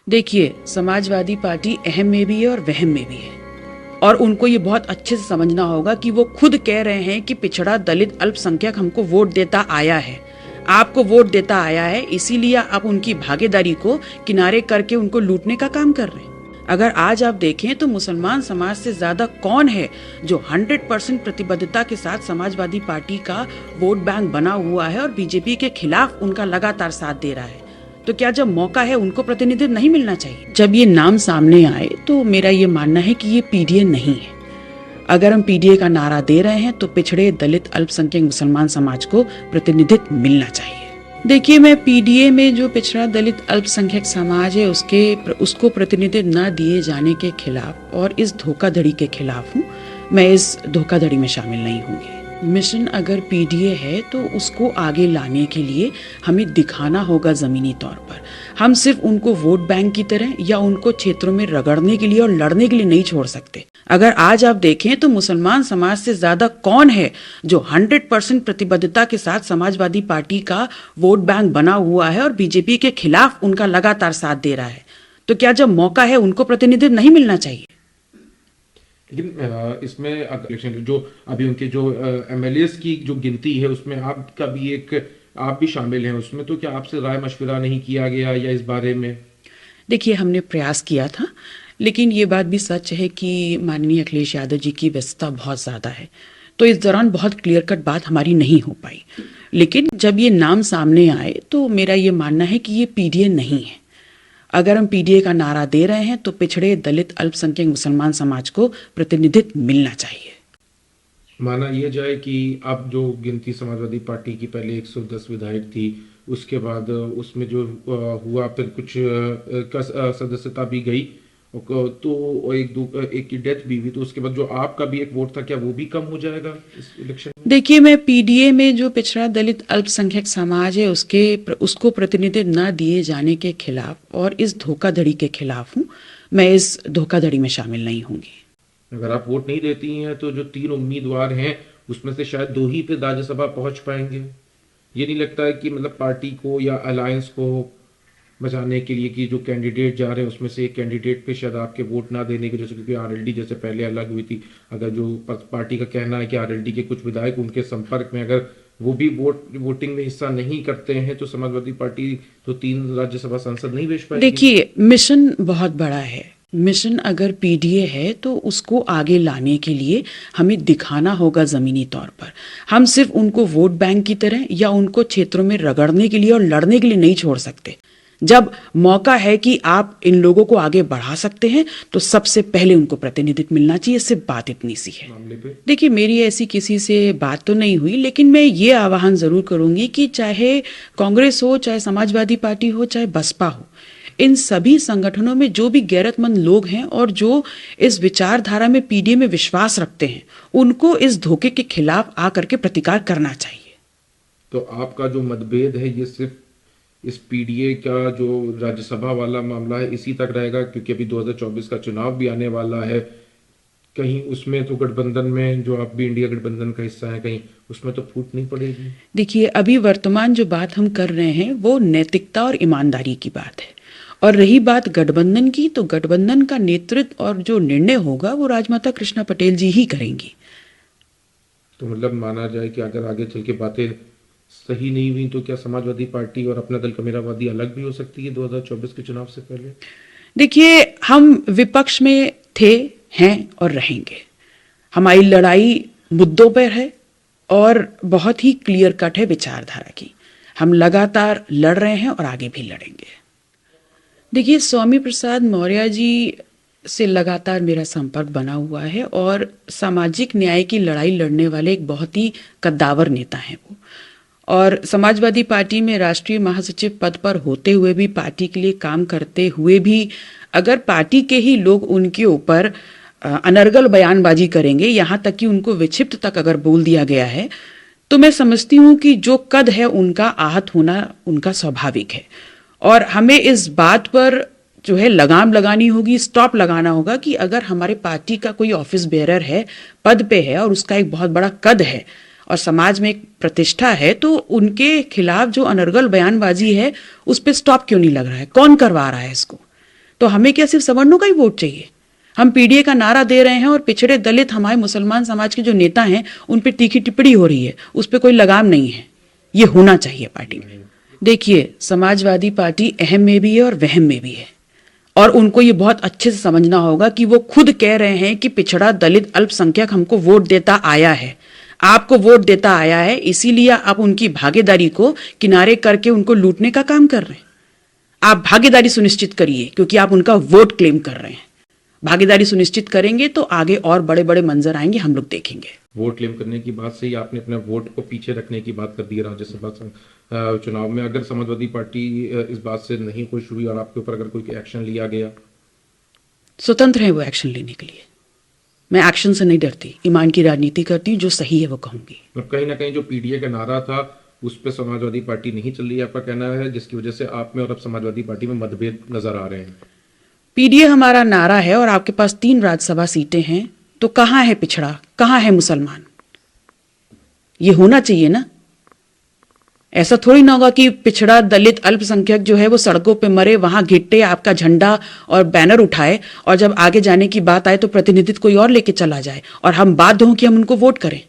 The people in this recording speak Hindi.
देखिए, समाजवादी पार्टी अहम में भी है और वहम में भी है। और उनको ये बहुत अच्छे से समझना होगा कि वो खुद कह रहे हैं कि पिछड़ा दलित अल्पसंख्यक हमको वोट देता आया है, आपको वोट देता आया है, इसीलिए आप उनकी भागीदारी को किनारे करके उनको लूटने का काम कर रहे हैं। अगर आज आप देखें तो मुसलमान समाज से ज्यादा कौन है जो 100% प्रतिबद्धता के साथ समाजवादी पार्टी का वोट बैंक बना हुआ है और बीजेपी के खिलाफ उनका लगातार साथ दे रहा है। तो क्या जब मौका है उनको प्रतिनिधित्व नहीं मिलना चाहिए? जब ये नाम सामने आए तो मेरा ये मानना है कि ये पीडीए नहीं है। अगर हम पीडीए का नारा दे रहे हैं तो पिछड़े दलित अल्पसंख्यक मुसलमान समाज को प्रतिनिधित्व मिलना चाहिए। देखिए, मैं पीडीए में जो पिछड़ा दलित अल्पसंख्यक समाज है उसको प्रतिनिधित्व न दिए जाने के खिलाफ और इस धोखाधड़ी के खिलाफ हूँ। मैं इस धोखाधड़ी में शामिल नहीं होंगी। मिशन अगर पीडीए है तो उसको आगे लाने के लिए हमें दिखाना होगा जमीनी तौर पर। हम सिर्फ उनको वोट बैंक की तरह या उनको क्षेत्रों में रगड़ने के लिए और लड़ने के लिए नहीं छोड़ सकते। अगर आज आप देखें तो मुसलमान समाज से ज्यादा कौन है जो 100% प्रतिबद्धता के साथ समाजवादी पार्टी का वोट बैंक बना हुआ है और बीजेपी के खिलाफ उनका लगातार साथ दे रहा है। तो क्या जब मौका है उनको प्रतिनिधित्व नहीं मिलना चाहिए? लेकिन इसमें इलेक्शन जो अभी उनके जो एमएलएस की जो गिनती है उसमें आपका भी आप भी शामिल हैं उसमें, तो क्या आपसे राय मशविरा नहीं किया गया या इस बारे में? देखिए, हमने प्रयास किया था, लेकिन ये बात भी सच है कि माननीय अखिलेश यादव जी की व्यस्तता बहुत ज़्यादा है, तो इस दौरान बहुत क्लियर कट बात हमारी नहीं हो पाई। लेकिन जब ये नाम सामने आए तो मेरा ये मानना है कि ये पीडीए नहीं है। अगर हम पीडीए का नारा दे रहे हैं तो पिछड़े दलित अल्पसंख्यक मुसलमान समाज को प्रतिनिधित्व मिलना चाहिए। माना यह जाए कि अब जो गिनती समाजवादी पार्टी की पहले 110 विधायक थी, उसके बाद उसमें जो हुआ फिर कुछ का सदस्यता भी गई, तो एक की डेथ भी हुई, तो उसके बाद जो आपका भी एक वोट था क्या वो भी कम हो जाएगा इस इलेक्शन में? देखिए, मैं पीडीए में जो पिछड़ा दलित अल्पसंख्यक समाज है उसको प्रतिनिधित्व न दिए जाने के खिलाफ और इस धोखाधड़ी के खिलाफ हूँ। मैं इस धोखाधड़ी में शामिल नहीं होंगी। अगर आप वोट नहीं देती हैं तो जो 3 उम्मीदवार हैं उसमें से शायद 2 ही फिर राज्यसभा पहुंच पाएंगे। ये नहीं लगता है कि मतलब पार्टी को या अलायंस को बचाने के लिए कि जो कैंडिडेट जा रहे हैं उसमें से एक कैंडिडेट पे शायद आपके वोट ना देने की, जैसे क्योंकि आरएलडी जैसे पहले अलग हुई थी, अगर जो पार्टी का कहना है कि आरएलडी के कुछ विधायक उनके संपर्क में अगर वो भी वोटिंग में हिस्सा नहीं करते हैं तो समाजवादी पार्टी तो 3 राज्यसभा सांसद नहीं भेज पाएगी। देखिए, मिशन बहुत बड़ा है। मिशन अगर पीडीए है तो उसको आगे लाने के लिए हमें दिखाना होगा जमीनी तौर पर। हम सिर्फ उनको वोट बैंक की तरह या उनको क्षेत्रों में रगड़ने के लिए और लड़ने के लिए नहीं छोड़ सकते। जब मौका है कि आप इन लोगों को आगे बढ़ा सकते हैं तो सबसे पहले उनको प्रतिनिधित्व मिलना चाहिए। सिर्फ बात इतनी सी है। देखिए, मेरी ऐसी किसी से बात तो नहीं हुई, लेकिन मैं ये आह्वान जरूर करूंगी कि चाहे कांग्रेस हो, चाहे समाजवादी पार्टी हो, चाहे बसपा हो, इन सभी संगठनों में जो भी गैरतमंद लोग हैं और जो इस विचारधारा में पीडीए में विश्वास रखते हैं, उनको इस धोखे के खिलाफ आकर के प्रतिकार करना चाहिए। तो आपका जो मतभेद है ये सिर्फ इस पीडीए का जो राज्यसभा वाला मामला है इसी तक रहेगा, क्योंकि अभी 2024 का चुनाव भी आने वाला है, कहीं उसमें तो गठबंधन में जो आप भी इंडिया गठबंधन का हिस्सा है, कहीं उसमें तो फूट नहीं पड़ेगी? देखिए, अभी वर्तमान जो बात हम कर रहे हैं वो नैतिकता और ईमानदारी की बात है, और रही बात गठबंधन की, तो गठबंधन का नेतृत्व और जो निर्णय होगा वो राजमाता कृष्णा पटेल जी ही करेंगी। तो मतलब माना जाए कि अगर आगे चल के बातें सही नहीं हुई तो क्या समाजवादी पार्टी और अपना दल कमेरावादी अलग भी हो सकती है 2024 के चुनाव से पहले? देखिए, हम विपक्ष में थे, हैं और रहेंगे। हमारी लड़ाई मुद्दों पर है और बहुत ही क्लियर कट है विचारधारा की। हम लगातार लड़ रहे हैं और आगे भी लड़ेंगे। देखिए, स्वामी प्रसाद मौर्य जी से लगातार मेरा संपर्क बना हुआ है और सामाजिक न्याय की लड़ाई लड़ने वाले एक बहुत ही कद्दावर नेता हैं वो। और समाजवादी पार्टी में राष्ट्रीय महासचिव पद पर होते हुए भी, पार्टी के लिए काम करते हुए भी, अगर पार्टी के ही लोग उनके ऊपर अनर्गल बयानबाजी करेंगे, यहाँ तक कि उनको विक्षिप्त तक अगर बोल दिया गया है, तो मैं समझती हूँ कि जो कद है उनका आहत होना उनका स्वाभाविक है। और हमें इस बात पर जो है लगाम लगानी होगी, स्टॉप लगाना होगा कि अगर हमारे पार्टी का कोई ऑफिस बेयरर है, पद पे है और उसका एक बहुत बड़ा कद है और समाज में एक प्रतिष्ठा है, तो उनके खिलाफ जो अनर्गल बयानबाजी है उस पर स्टॉप क्यों नहीं लग रहा है? कौन करवा रहा है इसको? तो हमें क्या सिर्फ सवर्णों का ही वोट चाहिए? हम पीडीए का नारा दे रहे हैं और पिछड़े दलित हमारे मुसलमान समाज के जो नेता हैं उन पर तीखी टिप्पणी हो रही है, उस पर कोई लगाम नहीं है। ये होना चाहिए पार्टी में। देखिए, समाजवादी पार्टी अहम में भी है और वहम में भी है, और उनको ये बहुत अच्छे से समझना होगा कि वो खुद कह रहे हैं कि पिछड़ा दलित अल्पसंख्यक हमको वोट देता आया है, आपको वोट देता आया है, इसीलिए आप उनकी भागीदारी को किनारे करके उनको लूटने का काम कर रहे हैं। आप भागीदारी सुनिश्चित करिए, क्योंकि आप उनका वोट क्लेम कर रहे हैं। भागीदारी सुनिश्चित करेंगे तो आगे और बड़े बड़े मंजर आएंगे, हम लोग देखेंगे। वोट क्लेम करने की बात से ही आपने अपने वोट को पीछे रखने की बात कर दी है राज्यसभा चुनाव में। अगर समाजवादी पार्टी इस बात से नहीं खुश हुई और आपके ऊपर अगर कोई एक्शन लिया गया? स्वतंत्र है वो एक्शन लेने के लिए। मैं एक्शन से नहीं डरती, ईमान की राजनीति करती हूँ, जो सही है वो कहूंगी। और कहीं ना कहीं जो पीडीए का नारा था उस पर समाजवादी पार्टी नहीं चल रही है, आपका कहना है, जिसकी वजह से आप में और अब समाजवादी पार्टी में मतभेद नजर आ रहे हैं? पीडीए हमारा नारा है और आपके पास 3 राज्यसभा सीटें हैं, तो कहाँ है पिछड़ा, कहाँ है मुसलमान? ये होना चाहिए ना। ऐसा थोड़ी ना होगा कि पिछड़ा दलित अल्पसंख्यक जो है वो सड़कों पे मरे, वहां घिट्टे आपका झंडा और बैनर उठाए, और जब आगे जाने की बात आए तो प्रतिनिधित्व कोई और लेके चला जाए और हम बाध्य हों कि हम उनको वोट करें।